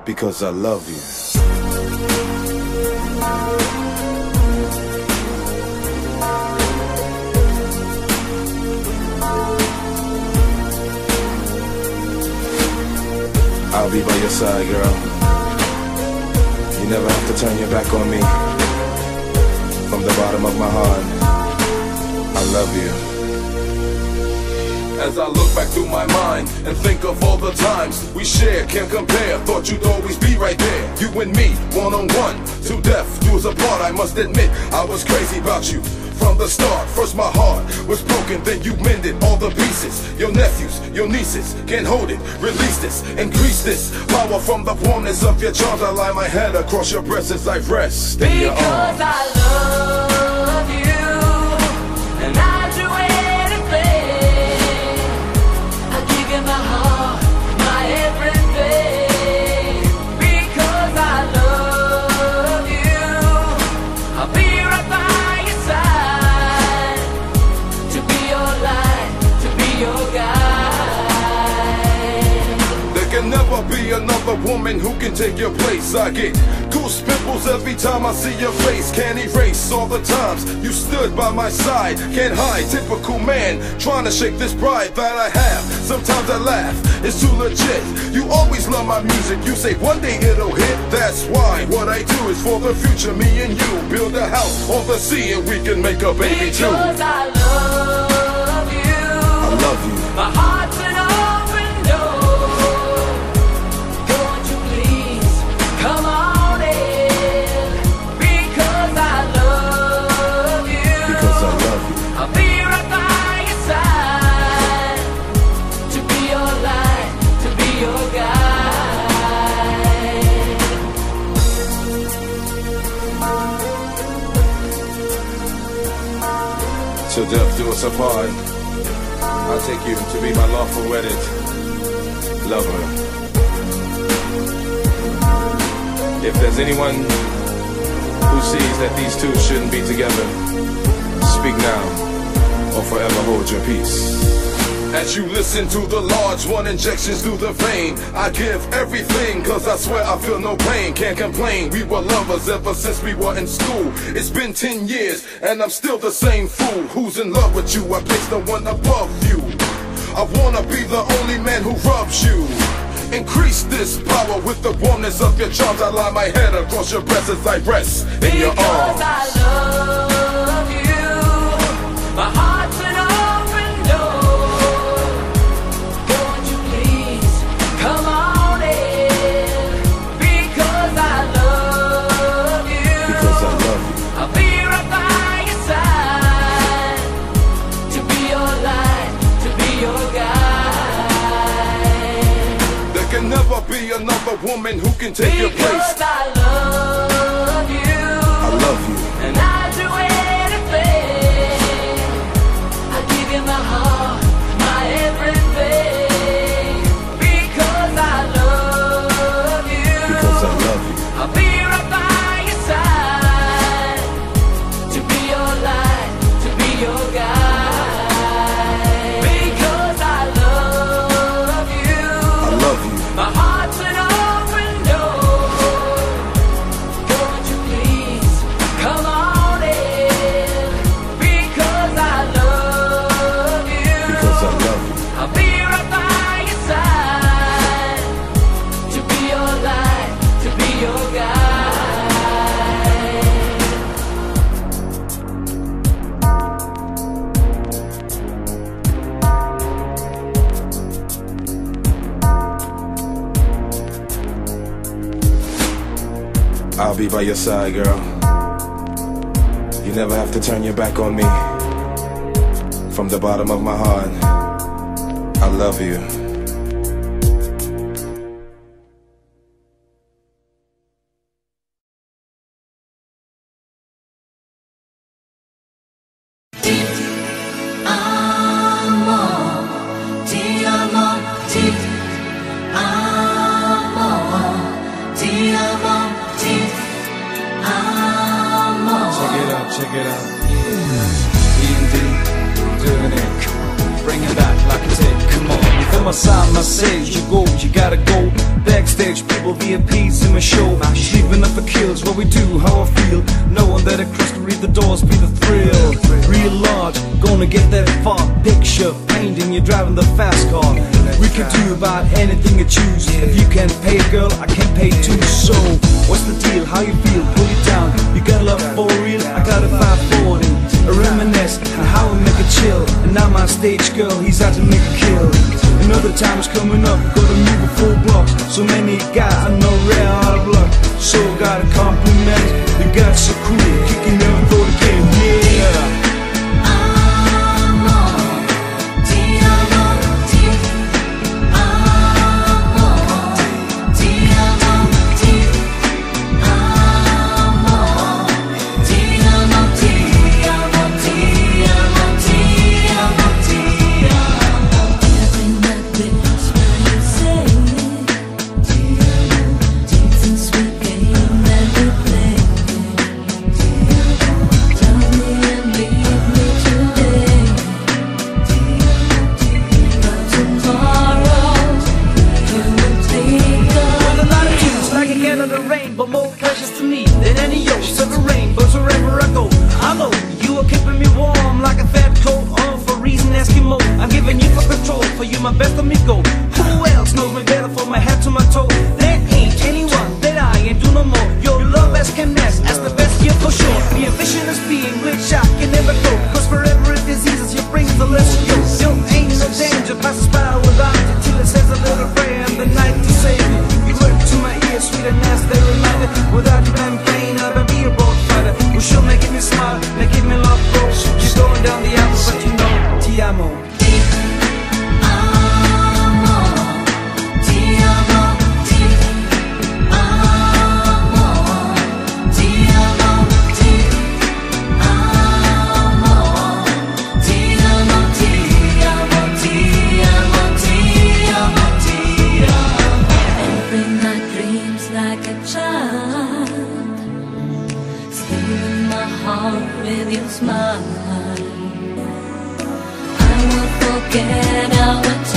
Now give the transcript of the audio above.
Because I love you. I'll be by your side, girl. You never have to turn your back on me. From the bottom of my heart, I love you. As I look back through my mind and think of all the times we shared, can't compare. Thought you'd always be right there. You and me, one-on-one, till death do us apart. I must admit, I was crazy about you from the start. First my heart was broken, then you mended all the pieces. Your nephews, your nieces, can't hold it. Release this, increase this power from the warmness of your charms. I lie my head across your breast as I rest in your arms. Because I love you, and I do anything. I give you my heart, my everything. Because I love you, I'll be right by your side, to be your light, to be your guide. There can never be another woman who can take your place. I get goose pimples every time I see your face. Can't erase all the times you stood by my side. Can't hide, typical man trying to shake this pride that I have. Sometimes I laugh, it's too legit. You always love my music, you say one day it'll hit. That's why what I do is for the future. Me and you build a house on the sea and we can make a baby too. Because I love you, I love you. my heart's an open door. Won't you please come on in? Because I love you. Because I love you. I'll be right by your side, to be your light, to be your guide. Till death do us apart, I'll take you to be my lawful wedded lover. If there's anyone who sees that these two shouldn't be together, speak now or forever hold your peace. As you listen to the large one injections through the vein, I give everything cause I swear I feel no pain. Can't complain, we were lovers ever since we were in school. It's been 10 years and I'm still the same fool who's in love with you. I place no one above you. I wanna be the only man who rubs you. Increase this power with the warmness of your charms. I lie my head across your breast as I rest in your arms. Because I love you, my heart's an open door. Won't you please come on in? Because I love you. Because I love you. I'll be right by your side, to be your light, to be your guide. There can never be another woman who can take your place. Because I love you, I love you. and I do anything. I give you my heart, my everything. Because I love you. Because I love you. I'll be right by your side, to be your light, to be your guide. Because I love you, I love you. my heart's an open door. Won't you please come on in? Because I love you. Because I love you. I'll be right by your side, to be your light, to be your guide. I'll be by your side, girl. You never have to turn your back on me. From the bottom of my heart, I love you. Check it out. E&D, doing it. Bring it back like a tape, come on. Before my side, my stage, you gotta go. Backstage, people, VIPs in my show. Sleeping up for kills, what we do, how I feel. Knowing that across to read the doors be the thrill. Real large, gonna get that far. Picture, painting, you're driving the fast car. We can do about anything you choose. If you can't pay a girl, I can't pay too. So, what's the deal, how you feel, pull it down. You got love for real, I got a 540. A reminisce on how we make it chill. And now my stage girl, he's out to make a kill. Another time is coming up, gotta move a full block. So many guys, I know rare out of luck. So gotta compliment, the guys so cool, kicking never throw the game, yeah. But more precious to me than any ocean of the rainbows wherever I go. I know you are keeping me warm like a fat coat. All for reason Eskimo. I'm giving you for control, for you my best amigo. Who else knows me better from my head to my toe? There ain't anyone that I ain't do no more. Your love as can as the best year for sure. Be a visionless being which I can never go. Cause for every diseases you bring the less you go. Still ain't no danger passes by without it till it says a little prayer in the night to save you. You went to my ears, sweet and nasty reminder. Without you I'm pain, I'll be a road fighter. Who should making me smile, making me love grow. You're going down the aisle, but you know, ti amo. With your smile, I won't forget our time.